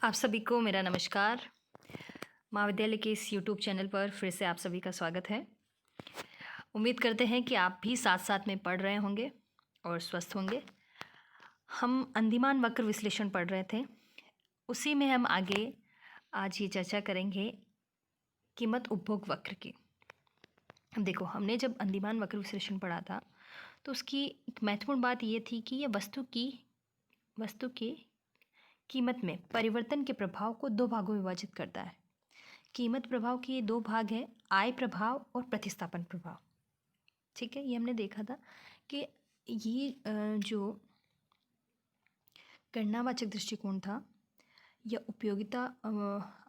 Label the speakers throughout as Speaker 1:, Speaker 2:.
Speaker 1: आप सभी को मेरा नमस्कार। महाविद्यालय के इस यूट्यूब चैनल पर फिर से आप सभी का स्वागत है। उम्मीद करते हैं कि आप भी साथ साथ में पढ़ रहे होंगे और स्वस्थ होंगे। हम अंदिमान वक्र विश्लेषण पढ़ रहे थे, उसी में हम आगे आज ये चर्चा करेंगे कीमत उपभोग वक्र की। अब देखो, हमने जब अंदिमान वक्र विश्लेषण पढ़ा था तो उसकी एक महत्वपूर्ण बात ये थी कि ये वस्तु की कीमत में परिवर्तन के प्रभाव को दो भागों में विभाजित करता है। कीमत प्रभाव के ये दो भाग हैं, आय प्रभाव और प्रतिस्थापन प्रभाव। ठीक है, ये हमने देखा था कि ये जो गणनावाचक दृष्टिकोण था या उपयोगिता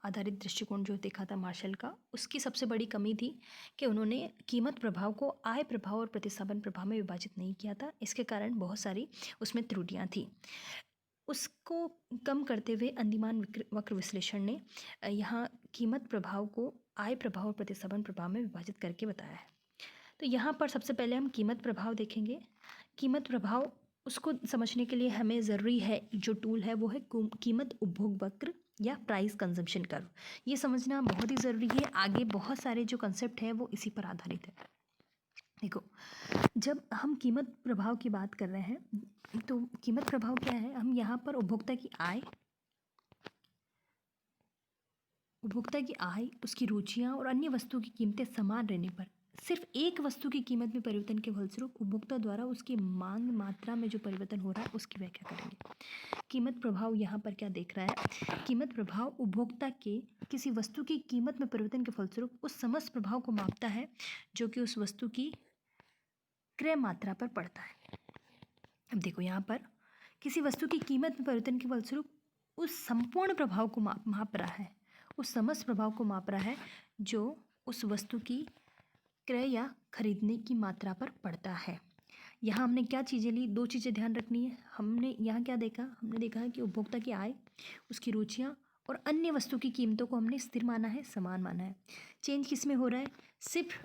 Speaker 1: आधारित दृष्टिकोण जो देखा था मार्शल का, उसकी सबसे बड़ी कमी थी कि उन्होंने कीमत प्रभाव को आय प्रभाव और प्रतिस्थापन प्रभाव में विभाजित नहीं किया था। इसके कारण बहुत सारी उसमें त्रुटियां थी। उसको कम करते हुए अंदिमान वक्र विश्लेषण ने यहाँ कीमत प्रभाव को आय प्रभाव और प्रतिस्थापन प्रभाव में विभाजित करके बताया है। तो यहाँ पर सबसे पहले हम कीमत प्रभाव देखेंगे। कीमत प्रभाव उसको समझने के लिए हमें ज़रूरी है, जो टूल है वो है कीमत उपभोग वक्र या प्राइस कंजम्पशन कर्व। ये समझना बहुत ही ज़रूरी है। आगे बहुत सारे जो कंसेप्ट है वो इसी पर आधारित है। देखो, जब हम कीमत प्रभाव की बात कर रहे हैं तो कीमत प्रभाव क्या है? हम यहाँ पर उपभोक्ता की आय, उसकी रुचियाँ और अन्य वस्तुओं की कीमतें समान रहने पर सिर्फ एक वस्तु की कीमत में परिवर्तन के फलस्वरूप उपभोक्ता द्वारा उसकी मांग मात्रा में जो परिवर्तन हो रहा है उसकी व्याख्या करेंगे। कीमत प्रभाव यहाँ पर क्या देख रहा है? कीमत प्रभाव उपभोक्ता के किसी वस्तु की कीमत में परिवर्तन के फलस्वरूप उस समस्त प्रभाव को मापता है जो कि उस वस्तु की क्रय मात्रा पर पड़ता है। अब देखो, यहाँ पर किसी वस्तु की कीमत में परिवर्तन के फलस्वरूप उस संपूर्ण प्रभाव को माप रहा है, उस समस्त प्रभाव को माप रहा है जो उस वस्तु की क्रय या खरीदने की मात्रा पर पड़ता है। यहाँ हमने क्या चीज़ें ली? दो चीज़ें ध्यान रखनी है। हमने यहाँ क्या देखा? हमने देखा है कि उपभोक्ता की आय, उसकी रुचियाँ और अन्य वस्तु की कीमतों को हमने स्थिर माना है, समान माना है। चेंज किस में हो रहा है? सिर्फ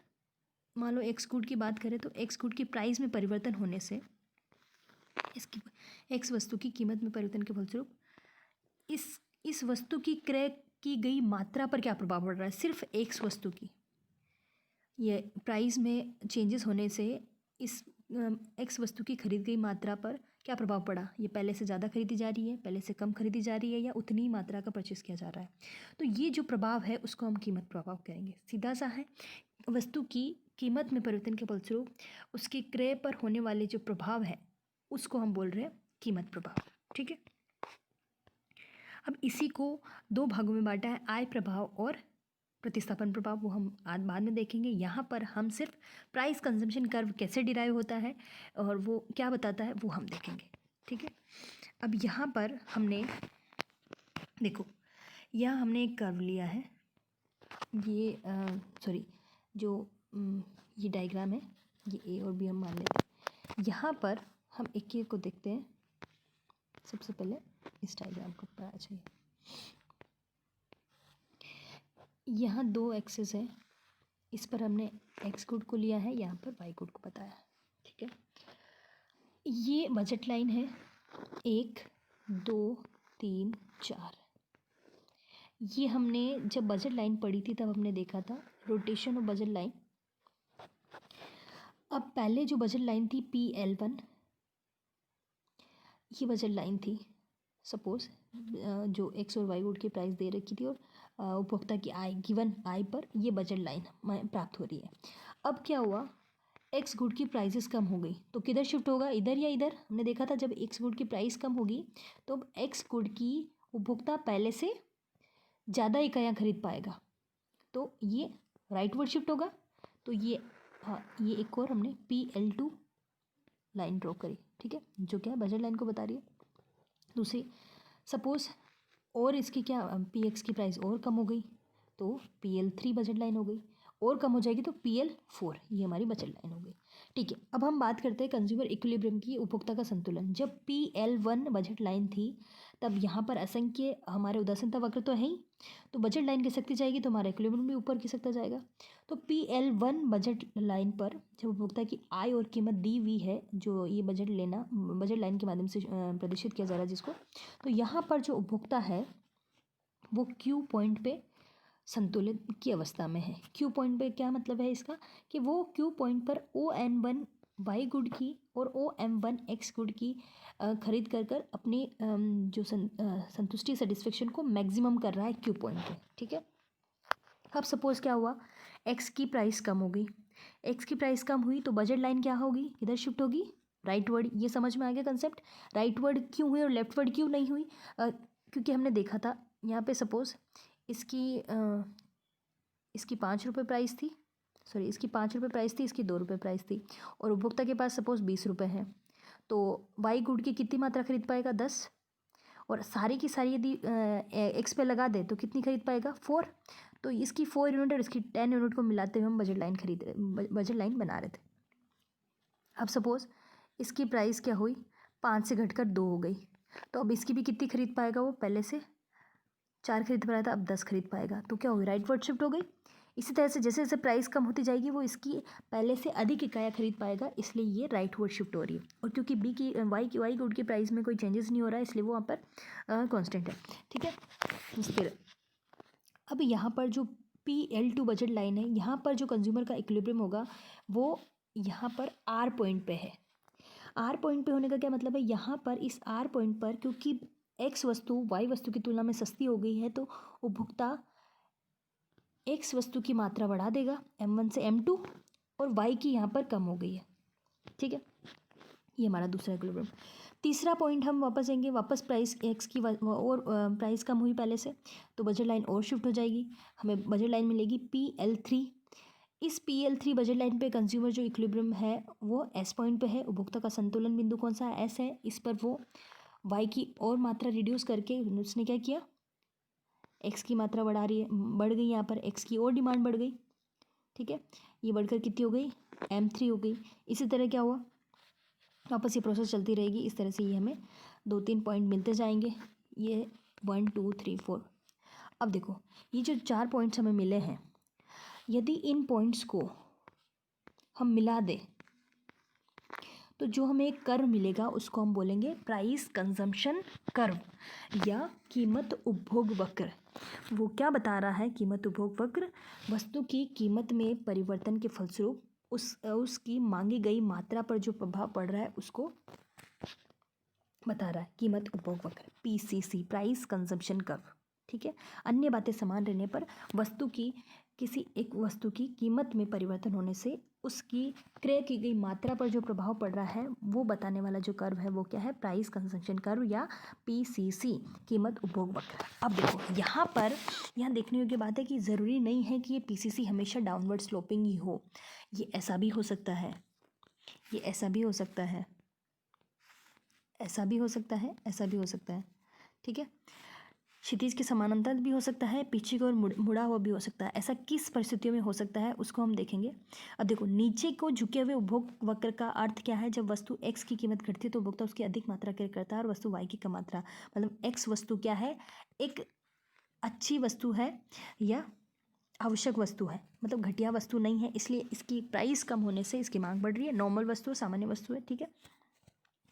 Speaker 1: मान लो एक्स गुड की बात करें तो एक्स गुड की प्राइस में परिवर्तन होने से इसकी एक्स वस्तु की कीमत में परिवर्तन के फलस्वरूप इस वस्तु की क्रय की गई मात्रा पर क्या प्रभाव पड़ रहा है? सिर्फ एक्स वस्तु की ये प्राइस में चेंजेस होने से इस एक्स वस्तु की खरीद गई मात्रा पर क्या प्रभाव पड़ा? ये पहले से ज़्यादा खरीदी जा रही है, पहले से कम खरीदी जा रही है, या उतनी ही मात्रा का परचेस किया जा रहा है। तो ये जो प्रभाव है उसको हम कीमत प्रभाव कहेंगे। सीधा सा है, वस्तु की कीमत में परिवर्तन के फलस्वरूप उसके क्रय पर होने वाले जो प्रभाव है उसको हम बोल रहे हैं कीमत प्रभाव। ठीक है, अब इसी को दो भागों में बांटा है, आय प्रभाव और प्रतिस्थापन प्रभाव। वो हम आज बाद में देखेंगे। यहाँ पर हम सिर्फ प्राइस कंजम्पशन कर्व कैसे डिराइव होता है और वो क्या बताता है वो हम देखेंगे। ठीक है, अब यहाँ पर हमने देखो, यहाँ हमने एक कर्व लिया है, ये ये डायग्राम है, ये ए और बी हम मान लेते हैं। यहाँ पर हम एक एक को देखते हैं। सबसे पहले इस डायग्राम को बनाना चाहिए। यहाँ दो एक्सेस है, इस पर हमने एक्स गुड को लिया है, यहाँ पर वाई गुड को बताया है। ठीक है, ये बजट लाइन है 1 2 3 4। ये हमने जब बजट लाइन पढ़ी थी तब हमने देखा था रोटेशन ऑफ बजट लाइन। अब पहले जो बजट लाइन थी PL1, ये बजट लाइन थी। सपोज जो एक्स और वाई गुड की प्राइस दे रखी थी और उपभोक्ता की आय, गिवन आय पर ये बजट लाइन प्राप्त हो रही है। अब क्या हुआ? एक्स गुड की प्राइसेस कम हो गई तो किधर शिफ्ट होगा? इधर या इधर? हमने देखा था जब एक्स गुड की प्राइस कम होगी तो एक्स गुड की उपभोक्ता पहले से ज़्यादा इकाइयाँ खरीद पाएगा, तो ये राइटवर्ड शिफ्ट होगा। तो ये ये एक और हमने PL2 लाइन ड्रॉ करी। ठीक है, जो क्या है बजट लाइन को बता रही है। दूसरी, सपोज और इसकी क्या PX की प्राइस और कम हो गई तो PL3 बजट लाइन हो गई, और कम हो जाएगी तो PL4, ये हमारी बजट लाइन हो गई। ठीक है, अब हम बात करते हैं कंज्यूमर इक्विलिब्रियम की, उपभोक्ता का संतुलन। जब PL1 बजट लाइन थी तब यहाँ पर असंख्य हमारे उदासीनता वक्र तो है ही, तो बजट लाइन खिसकती जाएगी तो हमारा इक्विलिब्रियम भी ऊपर खिसकता जाएगा। तो PL1 बजट लाइन पर जब उपभोक्ता की आय और कीमत दी हुई है, जो ये बजट लाइन के माध्यम से प्रदर्शित किया जा रहा है जिसको, तो यहाँ पर जो उपभोक्ता है वो क्यू पॉइंट पे संतुलित की अवस्था में है। क्यू पॉइंट पे क्या मतलब है इसका, कि वो क्यू पॉइंट पर ON1 वाई गुड की और OM1 एक्स गुड की खरीद कर कर अपनी जो संतुष्टि सेटिस्फेक्शन को मैक्सिमम कर रहा है क्यू पॉइंट पे। ठीक है, अब सपोज क्या हुआ, एक्स की प्राइस कम हो गई। एक्स की प्राइस कम हुई तो बजट लाइन क्या होगी, इधर शिफ्ट होगी राइटवर्ड। ये समझ में आ गया कंसेप्ट। राइटवर्ड क्यों हुई और लेफ्टवर्ड क्यों नहीं हुई, क्योंकि हमने देखा था यहाँ पे सपोज इसकी 5 रुपये प्राइस थी, सॉरी इसकी 5 रुपये प्राइस थी, इसकी 2 रुपये प्राइस थी, और उपभोक्ता के पास सपोज 20 रुपये हैं। तो वाई गुड की कितनी मात्रा खरीद पाएगा, 10, और सारी की सारी यदि एक्स पे लगा दे तो कितनी खरीद पाएगा, 4। तो इसकी 4 यूनिट और इसकी 10 यूनिट को मिलाते हुए हम बजट लाइन बना रहे थे। अब सपोज इसकी प्राइस क्या हुई, 5 से घटकर 2 हो गई। तो अब इसकी भी कितनी खरीद पाएगा, वो पहले से 4 खरीद पा रहा था, अब 10 खरीद पाएगा। तो क्या होगी, राइट वर्ड शिफ्ट हो गई। इसी तरह से जैसे जैसे प्राइस कम होती जाएगी वो इसकी पहले से अधिक इकाइयाँ खरीद पाएगा, इसलिए ये राइट वर्ड शिफ्ट हो रही है। और क्योंकि वाई गुड की प्राइस में कोई चेंजेस नहीं हो रहा है, इसलिए वो वहाँ पर कांस्टेंट है। ठीक है, स्थिर। अब यहाँ पर जो PL2 बजट लाइन है, यहाँ पर जो कंज्यूमर का इक्विलिब्रियम होगा वो यहाँ पर R पॉइंट पे है। R पॉइंट पे होने का क्या मतलब है, यहाँ पर इस R पॉइंट पर क्योंकि X वस्तु Y वस्तु की तुलना में सस्ती हो गई है, तो उपभोक्ता X वस्तु की मात्रा बढ़ा देगा M1 से M2, और Y की यहाँ पर कम हो गई है। ठीक है, ये हमारा दूसरा इक्विलिब्रियम। तीसरा पॉइंट हम वापस आएंगे, वापस प्राइस एक्स की और प्राइस कम हुई पहले से, तो बजट लाइन और शिफ्ट हो जाएगी, हमें बजट लाइन मिलेगी PL3। इस PL3 बजट लाइन पे कंज्यूमर जो इक्विलिब्रियम है वो S पॉइंट पे है। उपभोक्ता का संतुलन बिंदु कौन सा है, S है। इस पर वो Y की और मात्रा रिड्यूस करके उसने क्या किया, X की मात्रा बढ़ गई, यहाँ पर X की और डिमांड बढ़ गई। ठीक है, ये बढ़कर कितनी हो गई, M3 हो गई। इसी तरह क्या हुआ, वापस ये प्रोसेस चलती रहेगी। इस तरह से ये हमें 2-3 पॉइंट मिलते जाएंगे, ये 1 2 3 4। अब देखो ये जो 4 पॉइंट्स हमें मिले हैं, यदि इन पॉइंट्स को हम मिला दें तो जो हमें एक कर्व मिलेगा उसको हम बोलेंगे प्राइस कंजम्पशन कर्व या कीमत उपभोग वक्र। वो क्या बता रहा है, कीमत उपभोग वक्र वस्तु की कीमत में परिवर्तन के फलस्वरूप उसकी मांगी गई मात्रा पर जो प्रभाव पड़ रहा है उसको बता रहा है, कीमत उपभोग वक्र PCC, प्राइस कंजम्पशन कर्व। ठीक है, अन्य बातें समान रहने पर किसी एक वस्तु की कीमत में परिवर्तन होने से उसकी क्रय की गई मात्रा पर जो प्रभाव पड़ रहा है वो बताने वाला जो कर्व है वो क्या है, प्राइस कंजम्पशन कर्व या PCC, कीमत उपभोग वक्र। अब देखो यहाँ देखने योग्य बात है कि ज़रूरी नहीं है कि ये PCC हमेशा डाउनवर्ड स्लोपिंग ही हो, ये ऐसा भी हो सकता है, ये ऐसा भी हो सकता है, ऐसा भी हो सकता है, ऐसा भी हो सकता है। ठीक है, क्षितिज के समानांतर भी हो सकता है, पीछे की ओर मुड़ा हुआ भी हो सकता है। ऐसा किस परिस्थितियों में हो सकता है उसको हम देखेंगे। अब देखो नीचे को झुके हुए उपभोग वक्र का अर्थ क्या है, जब वस्तु X की कीमत घटती है तो उपभोक्ता उसकी अधिक मात्रा क्रय करता है और वस्तु Y की कम मात्रा, मतलब X वस्तु क्या है, एक अच्छी वस्तु है या आवश्यक वस्तु है, मतलब घटिया वस्तु नहीं है, इसलिए इसकी प्राइस कम होने से इसकी मांग बढ़ रही है। नॉर्मल वस्तु है, सामान्य वस्तु है। ठीक है,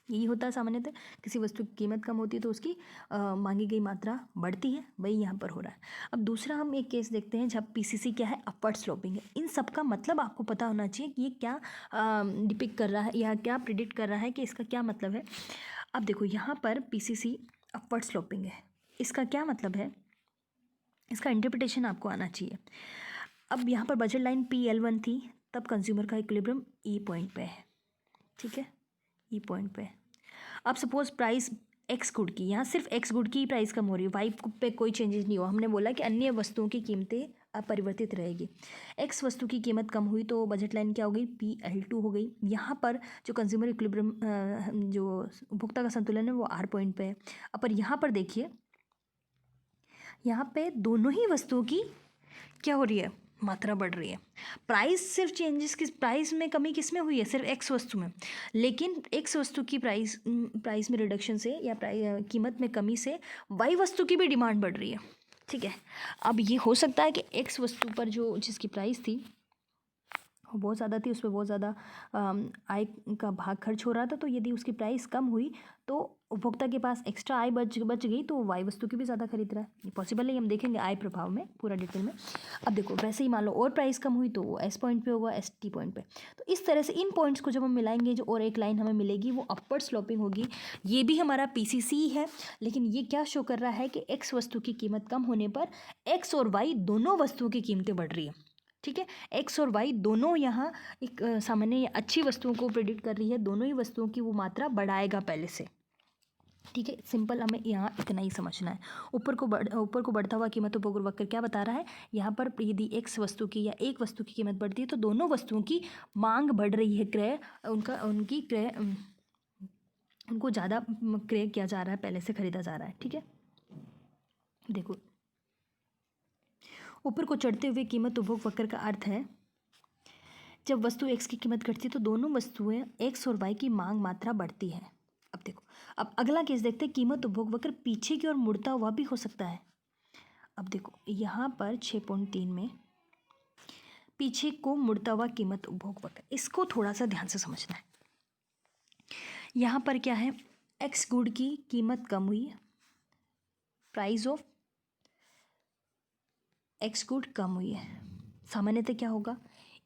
Speaker 1: यही होता है सामान्यतः, किसी वस्तु की कीमत कम होती है तो उसकी मांगी गई मात्रा बढ़ती है, वही यहाँ पर हो रहा है। अब दूसरा हम एक केस देखते हैं जब PCC क्या है, अपवर्ड स्लोपिंग है। इन सब का मतलब आपको पता होना चाहिए कि ये क्या डिपिक्ट कर रहा है या क्या प्रिडिक्ट कर रहा है, कि इसका क्या मतलब है। अब देखो यहाँ पर PCC अपवर्ड स्लोपिंग है, इसका क्या मतलब है, इसका इंटरप्रिटेशन आपको आना चाहिए। अब यहाँ पर बजट लाइन PL1 थी, तब कंज्यूमर का इक्विलिब्रियम E पॉइंट पे है। ठीक है, ई पॉइंट पे। अब सपोज प्राइस एक्स गुड की, यहाँ सिर्फ एक्स गुड की ही प्राइस कम हो रही है, वाई पे कोई चेंजेस नहीं हुआ। हमने बोला कि अन्य वस्तुओं की कीमतें अपरिवर्तित रहेगी। एक्स वस्तु की कीमत कम हुई तो बजट लाइन क्या हो गई, PL2 हो गई। यहाँ पर जो कंज्यूमर इक्विलिब्रियम जो उपभोक्ता का संतुलन है वो R पॉइंट पे है। अब पर यहाँ पर देखिए, यहाँ पे दोनों ही वस्तुओं की क्या हो रही है, मात्रा बढ़ रही है। प्राइस सिर्फ चेंजेस किस प्राइस में कमी किस में हुई है, सिर्फ एक्स वस्तु में, लेकिन एक्स वस्तु की प्राइस में रिडक्शन से या कीमत में कमी से वाई वस्तु की भी डिमांड बढ़ रही है। ठीक है, अब ये हो सकता है कि एक्स वस्तु पर जो जिसकी प्राइस थी बहुत ज़्यादा थी, उस पर बहुत ज़्यादा आय का भाग खर्च हो रहा था, तो यदि उसकी प्राइस कम हुई तो उपभोक्ता के पास एक्स्ट्रा आय बच गई, तो वो वाई वस्तु की भी ज़्यादा खरीद रहा है। ये पॉसिबल है, हम देखेंगे आय प्रभाव में पूरा डिटेल में। अब देखो वैसे ही मान लो और प्राइस कम हुई तो वो एस पॉइंट पे होगा, एस टी पॉइंट पे। तो इस तरह से इन पॉइंट्स को जब हम मिलाएंगे, जो और एक लाइन हमें मिलेगी वो अपवर्ड स्लोपिंग होगी। ये भी हमारा पीसीसी है, लेकिन ये क्या शो कर रहा है कि एक्स वस्तु की कीमत कम होने पर एक्स और वाई दोनों वस्तुओं की कीमतें बढ़ रही है। ठीक है, एक्स और वाई दोनों यहाँ एक सामान्य अच्छी वस्तुओं को प्रेडिक्ट कर रही है, दोनों ही वस्तुओं की वो मात्रा बढ़ाएगा पहले से। ठीक है, सिंपल हमें यहाँ इतना ही समझना है। ऊपर को बढ़ता हुआ कीमत उपभोग वक्र क्या बता रहा है, यहाँ पर यदि एक्स वस्तु की या एक वस्तु की कीमत बढ़ती है तो दोनों वस्तुओं की मांग बढ़ रही है, क्रय उनको ज़्यादा क्रय किया जा रहा है, पहले से खरीदा जा रहा है। ठीक है, देखो ऊपर को चढ़ते हुए कीमत उपभोग वक्र का अर्थ है जब वस्तु एक्स की कीमत घटती है तो दोनों वस्तुएं एक्स और वाई की मांग मात्रा बढ़ती है। अब देखो, अब अगला केस देखते हैं, कीमत उपभोग वक्र पीछे की ओर मुड़ता हुआ भी हो सकता है। अब देखो यहाँ पर 6.3 में पीछे को मुड़ता हुआ कीमत उपभोग वक्र, इसको थोड़ा सा ध्यान से समझना है। यहाँ पर क्या है, एक्स गुड की कीमत कम हुई, price of x good come हुई है। सामान्यतः क्या होगा,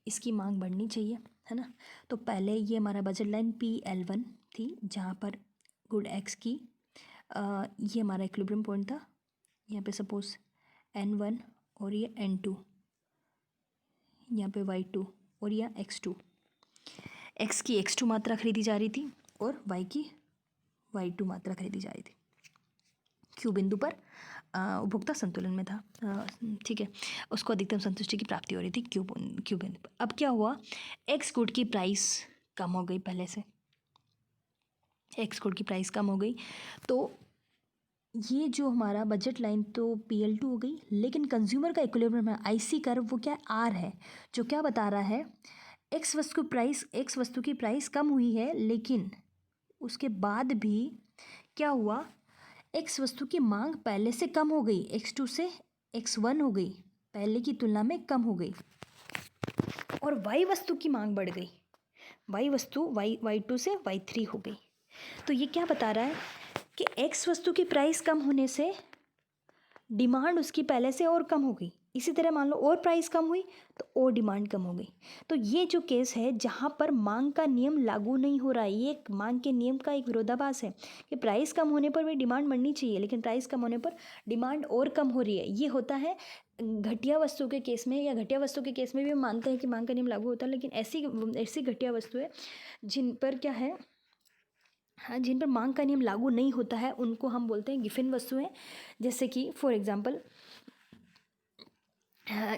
Speaker 1: इसकी मांग बढ़नी चाहिए, है ना। तो पहले ये हमारा बजट लाइन PL1 थी, जहाँ पर गुड एक्स की ये हमारा इक्विलिब्रियम पॉइंट था। यहाँ पे सपोज N1 और ये N2, यहाँ पे Y2 और यह X2। एक्स की X2 मात्रा खरीदी जा रही थी और Y की Y2 मात्रा खरीदी जा रही थी। क्यू बिंदु पर उपभोक्ता संतुलन में था। ठीक है, उसको अधिकतम संतुष्टि की प्राप्ति हो रही थी क्यू बिंदु पर। अब क्या हुआ, एक्स गुड की प्राइस कम हो गई, पहले से एक्स गुड की प्राइस कम हो गई, तो ये जो हमारा बजट लाइन तो PL2 हो गई, लेकिन कंज्यूमर का इक्विलिब्रियम है, IC कर्व, वो क्या R है, जो क्या बता रहा है, एक्स वस्तु की प्राइस कम हुई है, लेकिन उसके बाद भी क्या हुआ, एक्स वस्तु की मांग पहले से कम हो गई, X2 से X1 हो गई, पहले की तुलना में कम हो गई, और वाई वस्तु की मांग बढ़ गई, Y2 से Y3 हो गई। तो ये क्या बता रहा है कि एक्स वस्तु की प्राइस कम होने से डिमांड उसकी पहले से और कम हो गई। इसी तरह मान लो और प्राइस कम हुई तो और डिमांड कम हो गई। तो ये जो केस है जहाँ पर मांग का नियम लागू नहीं हो रहा है, ये एक मांग के नियम का एक विरोधाभास है कि प्राइस कम होने पर भी डिमांड बढ़नी चाहिए, लेकिन प्राइस कम होने पर डिमांड और कम हो रही है। ये होता है घटिया वस्तु के केस में, या घटिया वस्तु के केस में भी हम मानते हैं कि मांग का नियम लागू होता है, लेकिन ऐसी घटिया वस्तुएं जिन पर क्या है, हाँ, जिन पर मांग का नियम लागू नहीं होता है उनको हम बोलते हैं गिफिन वस्तुएं। जैसे कि फॉर एग्जांपल,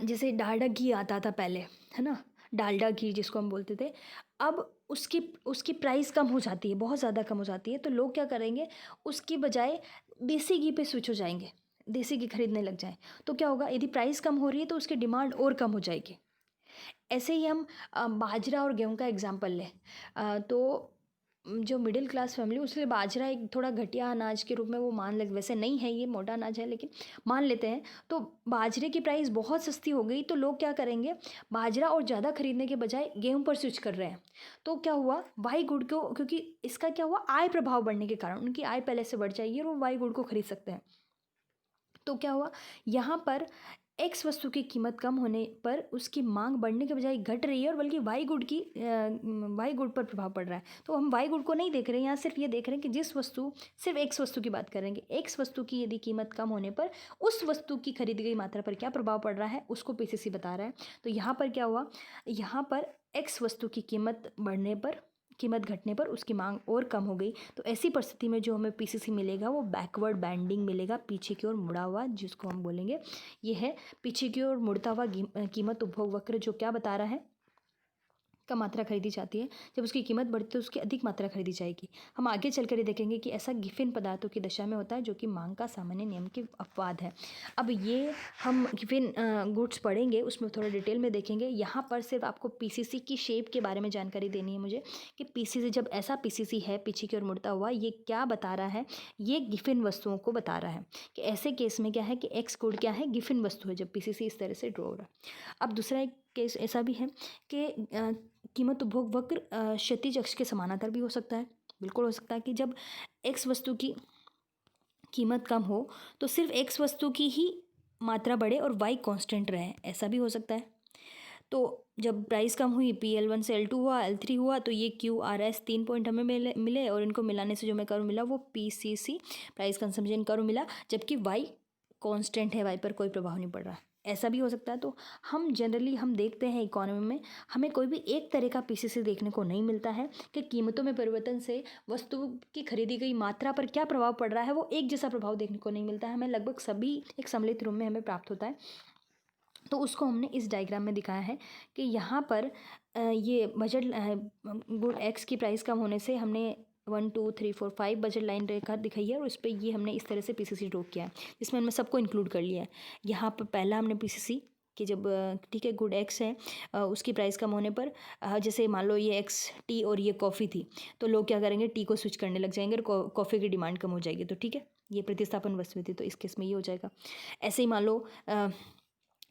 Speaker 1: जैसे डालडा घी आता था पहले, है ना, डालडा घी जिसको हम बोलते थे, अब उसकी प्राइस कम हो जाती है, बहुत ज़्यादा कम हो जाती है, तो लोग क्या करेंगे, उसकी बजाय देसी घी पे स्विच हो जाएंगे, देसी घी खरीदने लग जाएं। तो क्या होगा, यदि प्राइस कम हो रही है तो उसकी डिमांड और कम हो जाएगी। ऐसे ही हम बाजरा और गेहूं का एग्जाम्पल लें, तो जो मिडिल क्लास फैमिली, उसके लिए बाजरा एक थोड़ा घटिया अनाज के रूप में वो मान ले, वैसे नहीं है, ये मोटा अनाज है लेकिन मान लेते हैं। तो बाजरे की प्राइस बहुत सस्ती हो गई, तो लोग क्या करेंगे, बाजरा और ज़्यादा खरीदने के बजाय गेहूं पर स्विच कर रहे हैं। तो क्या हुआ, वाई गुड को, क्योंकि इसका क्या हुआ, आय प्रभाव बढ़ने के कारण उनकी आय पहले से बढ़ जाएगी और वो वाई गुड को खरीद सकते हैं। तो क्या हुआ, यहाँ पर एक्स वस्तु की कीमत कम होने पर उसकी मांग बढ़ने के बजाय घट रही है, और बल्कि वाई गुड पर प्रभाव पड़ रहा है। तो हम वाई गुड को नहीं देख रहे हैं, यहाँ सिर्फ ये देख रहे हैं कि जिस वस्तु, सिर्फ एक्स वस्तु की बात करेंगे, एक्स वस्तु की यदि कीमत कम होने पर उस वस्तु की खरीदी गई मात्रा पर क्या प्रभाव पड़ रहा है, उसको PCC बता रहा है। तो यहाँ पर क्या हुआ, यहाँ पर एक्स वस्तु की कीमत घटने पर उसकी मांग और कम हो गई। तो ऐसी परिस्थिति में जो हमें PCC मिलेगा वो बैकवर्ड बैंडिंग मिलेगा, पीछे की ओर मुड़ा हुआ, जिसको हम बोलेंगे ये है पीछे की ओर मुड़ता हुआ कीमत उपभोग वक्र, जो क्या बता रहा है, कम मात्रा खरीदी जाती है, जब उसकी कीमत बढ़ती है तो उसकी अधिक मात्रा खरीदी जाएगी। हम आगे चलकर ये देखेंगे कि ऐसा गिफिन पदार्थों की दशा में होता है, जो कि मांग का सामान्य नियम के अपवाद है। अब ये हम गिफिन गुड्स पढ़ेंगे, उसमें थोड़ा डिटेल में देखेंगे। यहाँ पर सिर्फ आपको PCC की शेप के बारे में जानकारी देनी है मुझे, कि PCC, जब ऐसा PCC है पीछे की ओर मुड़ता हुआ, ये क्या बता रहा है, ये गिफिन वस्तुओं को बता रहा है कि ऐसे केस में क्या है कि एक्स गुड क्या है, गिफिन वस्तु है, जब PCC इस तरह से ड्रॉ हो रहा है। अब दूसरा एक केस ऐसा भी है कि कीमत उपभोग वक्र क्षैतिज अक्ष के समानांतर भी हो सकता है। बिल्कुल हो सकता है कि जब एक्स वस्तु की कीमत कम हो तो सिर्फ एक्स वस्तु की ही मात्रा बढ़े और वाई कांस्टेंट रहे, ऐसा भी हो सकता है। तो जब प्राइस कम हुई, PL1 से L2 हुआ, L3 हुआ, तो ये QRS 3 पॉइंट हमें मिले और इनको मिलाने से जो हमें कर्व मिला वो PCC प्राइस कंजम्पशन कर्व मिला, जबकि वाई कांस्टेंट है, वाई पर कोई प्रभाव नहीं पड़ रहा, ऐसा भी हो सकता है। तो हम जनरली हम देखते हैं इकोनॉमी में हमें कोई भी एक तरह का PCC देखने को नहीं मिलता है कि कीमतों में परिवर्तन से वस्तु की खरीदी गई मात्रा पर क्या प्रभाव पड़ रहा है, वो एक जैसा प्रभाव देखने को नहीं मिलता है। हमें लगभग सभी एक सम्मिलित रूप में हमें प्राप्त होता है। तो उसको हमने इस डायग्राम में दिखाया है कि यहाँ पर ये बजट गुड एक्स की प्राइस कम होने से हमने 1 2 3 4 5 बजट लाइन रेखा दिखाई है और उस पर ये हमने इस तरह से PCC ड्रॉ किया है, जिसमें हमने सबको इंक्लूड कर लिया है। यहाँ पर पहला हमने PCC कि जब ठीक है गुड एक्स है, उसकी प्राइस कम होने पर जैसे मान लो ये एक्स टी और ये कॉफ़ी थी, तो लोग क्या करेंगे, टी को स्विच करने लग जाएंगे और कॉफ़ी की डिमांड कम हो जाएगी। तो ठीक है, ये प्रतिस्थापन वस्तु थी, तो इस केस में ये हो जाएगा। ऐसे ही मान लो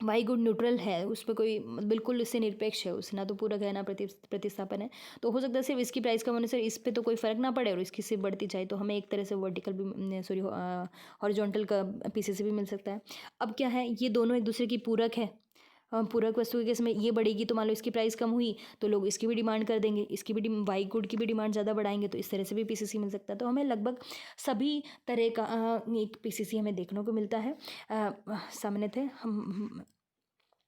Speaker 1: वाई गुड न्यूट्रल है, उस पर कोई बिल्कुल इससे निरपेक्ष है, उससे ना तो पूरक है ना प्रतिस्थापन है, तो हो सकता है सिर्फ इसकी प्राइस कम होने से इस पे तो कोई फ़र्क ना पड़े और इसकी सिर्फ बढ़ती जाए, तो हमें एक तरह से वर्टिकल भी सॉरी हॉरिजॉन्टल का PCC भी मिल सकता है। अब क्या है, ये दोनों एक दूसरे की पूरक है। पूरक वस्तु के केस में ये बढ़ेगी तो मान लो इसकी प्राइस कम हुई तो लोग इसकी भी डिमांड कर देंगे, इसकी भी वाई गुड की भी डिमांड ज़्यादा बढ़ाएंगे, तो इस तरह से भी PCC मिल सकता है। तो हमें लगभग सभी तरह का एक PCC हमें देखने को मिलता है। सामान्यतः हम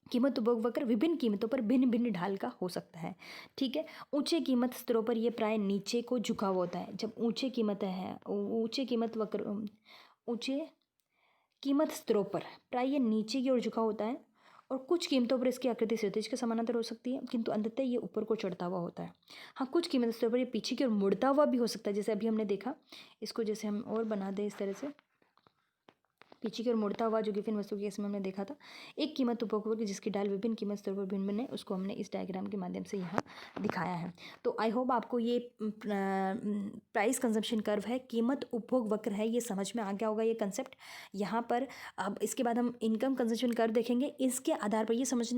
Speaker 1: कीमत उपभोग वक्र विभिन्न कीमतों पर भिन्न भिन्न ढाल का हो सकता है। ठीक है, ऊंचे कीमत स्तरों पर यह प्राय नीचे को झुका हुआ होता है। जब ऊंचे कीमत है, ऊंचे कीमत वक्र ऊंचे कीमत स्तरों पर प्राय ये नीचे की ओर झुका होता है और कुछ कीमतों पर इसकी आकृति क्षैतिज के समानांतर हो सकती है, किंतु अंततः ये ऊपर को चढ़ता हुआ होता है। हाँ, कुछ कीमत स्तरों पर ये पीछे की ओर मुड़ता हुआ भी हो सकता है, जैसे अभी हमने देखा। इसको जैसे हम और बना दें इस तरह से, पीछे की ओर मुड़ता हुआ जो गिफिन वस्तु के केस में हमने देखा था। एक कीमत उपभोग वक्र जिसकी ढाल विभिन्न कीमत स्तरों पर भिन्न भिन्न है, उसको हमने इस डायग्राम के माध्यम से यहाँ दिखाया है। तो आई होप आपको ये प्राइस कंजम्पशन कर्व है, कीमत उपभोग वक्र है, ये समझ में आ गया होगा ये कंसेप्ट। यहाँ पर अब इसके बाद हम इनकम कंजम्पशन कर्व देखेंगे। इसके आधार पर ये समझ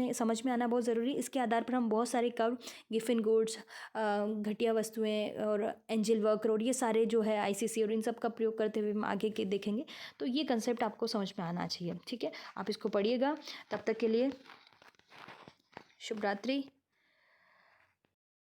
Speaker 1: में आना बहुत ज़रूरी है। इसके आधार पर हम बहुत सारे कर्व, गिफिन गुड्स, घटिया वस्तुएँ और एंजल वक्र और ये सारे जो है ICC और इन सब का प्रयोग करते हुए हम आगे के देखेंगे। तो ये कंसेप्ट आपको समझ में आना चाहिए। ठीक है, आप इसको पढ़िएगा। तब तक के लिए शुभ रात्रि।